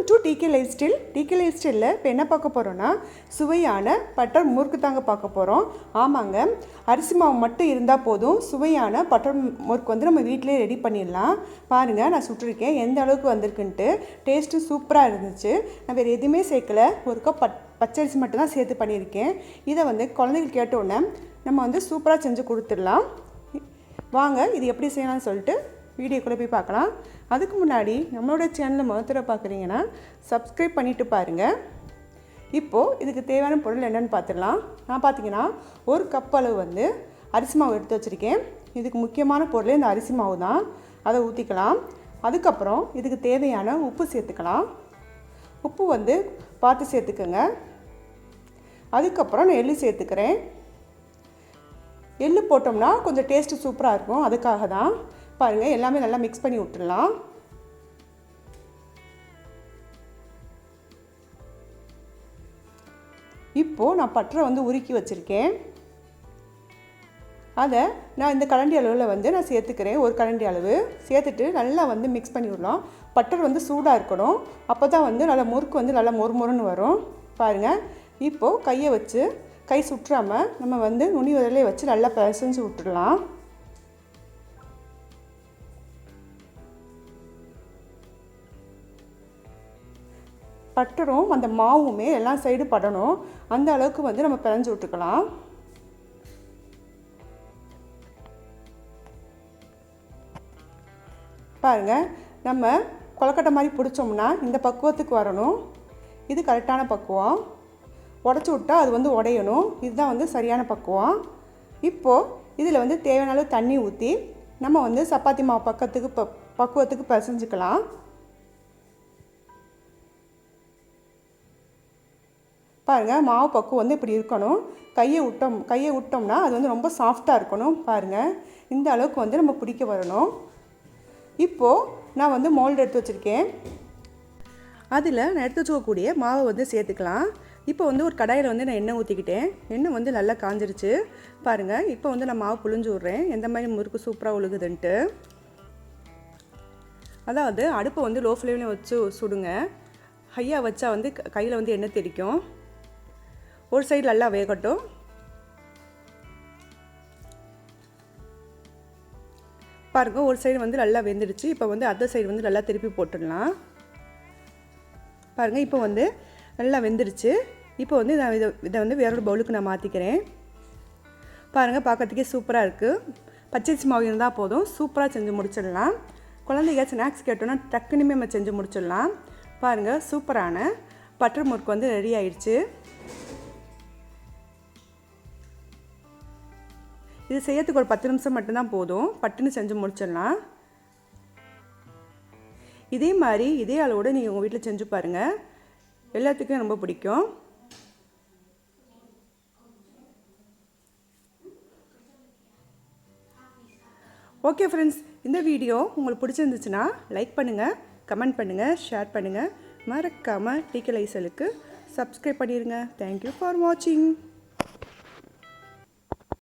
Welcome to DK lifestyle. DK லைஃப் ஸ்டைலில் இப்போ என்ன பார்க்க போகிறோன்னா, சுவையான பட்டர் முறுக்கு தாங்க பார்க்க போகிறோம். ஆமாங்க, அரிசி மாவு மட்டும் இருந்தால் போதும், சுவையான பட்டர் முறுக்கு வந்து நம்ம வீட்டிலே ரெடி பண்ணிடலாம். பாருங்கள், நான் சுட்டிருக்கேன் எந்த அளவுக்கு வந்திருக்குன்ட்டு. டேஸ்ட்டு சூப்பராக இருந்துச்சு. நான் வேறு எதுவுமே சேர்க்கலை, ஒரு கப் பச்சரிசி மட்டும் தான் சேர்த்து பண்ணியிருக்கேன். இதை வந்து குழந்தைகள் கேட்டோன்னே நம்ம வந்து சூப்பராக செஞ்சு கொடுத்துடலாம். வாங்க இது எப்படி செய்யலாம்னு சொல்லிட்டு வீடியோக்குள்ளே போய் பார்க்கலாம். அதுக்கு முன்னாடி நம்மளோட சேனலை முதல்ல பார்க்குறீங்கன்னா சப்ஸ்கிரைப் பண்ணிவிட்டு பாருங்கள். இப்போது இதுக்கு தேவையான பொருள் என்னென்னு பார்த்துடலாம். நான் பார்த்தீங்கன்னா ஒரு கப் அளவு வந்து அரிசி மாவு எடுத்து வச்சுருக்கேன். இதுக்கு முக்கியமான பொருள் இந்த அரிசி மாவு தான். அதை ஊற்றிக்கலாம். அதுக்கப்புறம் இதுக்கு தேவையான உப்பு சேர்த்துக்கலாம். உப்பு வந்து பார்த்து சேர்த்துக்கோங்க. அதுக்கப்புறம் நான் எள்ளு சேர்த்துக்கிறேன். எள்ளு போட்டோம்னா கொஞ்சம் டேஸ்ட்டு சூப்பராக இருக்கும், அதுக்காக தான். பாருங்கள், எல்லாமே நல்லா மிக்ஸ் பண்ணி விட்டுடலாம். இப்போது நான் பட்டரை வந்து உருக்கி வச்சுருக்கேன். அதை நான் இந்த கரண்டி அளவில் வந்து நான் சேர்த்துக்கிறேன். ஒரு கரண்டி அளவு சேர்த்துட்டு நல்லா வந்து மிக்ஸ் பண்ணி விடலாம். பட்டர் வந்து சூடாக இருக்கணும், அப்போ தான் வந்து நல்லா முறுக்கு வந்து நல்லா மொறுமொறுன்னு வரும். பாருங்கள், இப்போது கையை வச்சு கை சுற்றாமல் நம்ம வந்து நுனி விரலே வச்சு நல்லா பிசைஞ்சு விட்டுடலாம். பட்டரும் அந்த மாவுமே எல்லா சைடு படணும், அந்த அளவுக்கு வந்து நம்ம பிசைஞ்சு விட்டுக்கலாம். பாருங்கள், நம்ம கொலக்கட்டை மாதிரி பிடிச்சோம்னா இந்த பக்குவத்துக்கு வரணும். இது கரெக்டான பக்குவம். உடச்சி விட்டால் அது வந்து உடையணும். இதுதான் வந்து சரியான பக்குவம். இப்போது இதில் வந்து தேவையான அளவு தண்ணி ஊற்றி நம்ம வந்து சப்பாத்தி மாவு பக்குவத்துக்கு பிசைஞ்சுக்கலாம். பாருங்கள், மாவு பக்குவம் வந்து இப்படி இருக்கணும். கையை விட்டோம்னா அது வந்து ரொம்ப சாஃப்டாக இருக்கணும். பாருங்கள், இந்த அளவுக்கு வந்து நம்ம பிடிக்க வரணும். இப்போது நான் வந்து மோல்டு எடுத்து வச்சுருக்கேன். அதில் நான் எடுத்து வச்சுக்கக்கூடிய மாவை வந்து சேர்த்துக்கலாம். இப்போ வந்து ஒரு கடாயில் வந்து நான் எண்ணெய் ஊற்றிக்கிட்டேன். எண்ணெய் வந்து நல்லா காஞ்சிருச்சு. பாருங்கள், இப்போ வந்து நான் மாவு புழிஞ்சு விட்றேன், எந்த மாதிரி முறுக்கு சூப்பராக ஒழுகுதுன்ட்டு. அதாவது அடுப்பை வந்து லோ ஃப்ளேமில் வச்சு சுடுங்க. ஹையாக வச்சா வந்து கையில் வந்து எண்ணெய் தெரிக்கும். ஒரு சைடு நல்லா வேகட்டும். பாருங்கள், ஒரு சைடு வந்து நல்லா வெந்துடுச்சு. இப்போ வந்து அடுத்த சைடு வந்து நல்லா திருப்பி போட்டுடலாம். பாருங்கள், இப்போ வந்து நல்லா வெந்துடுச்சு. இப்போ வந்து நான் இதை வந்து வேறொரு பவுலுக்கு நான் மாற்றிக்கிறேன். பாருங்கள், பார்க்கறதுக்கே சூப்பராக இருக்குது. பச்சரிசி மாவு இருந்தால் போதும், சூப்பராக செஞ்சு முடிச்சிடலாம். குழந்தைங்க ஸ்நாக்ஸ் கேட்டோன்னா டக்குனுமே நம்ம செஞ்சு முடிச்சிடலாம். பாருங்கள், சூப்பரான பட்டர் முறுக்கு வந்து ரெடி ஆயிடுச்சு. இது செய்யறதுக்கு ஒரு 10 நிமிஷம் மட்டும்தான் போதும், பட்டுன்னு செஞ்சு முடிச்சிடலாம். இதே மாதிரி இதே அளவோடு நீங்கள் உங்கள் வீட்டில் செஞ்சு பாருங்கள், எல்லாத்துக்கும் ரொம்ப பிடிக்கும். ஓகே ஃப்ரெண்ட்ஸ், இந்த வீடியோ உங்களுக்கு பிடிச்சிருந்துச்சுன்னா லைக் பண்ணுங்கள், கமெண்ட் பண்ணுங்கள், ஷேர் பண்ணுங்கள். மறக்காமல் டிகே லைஃப் ஸ்டைலுக்கு சப்ஸ்கிரைப் பண்ணிடுங்க. தேங்க்யூ ஃபார் வாட்சிங்.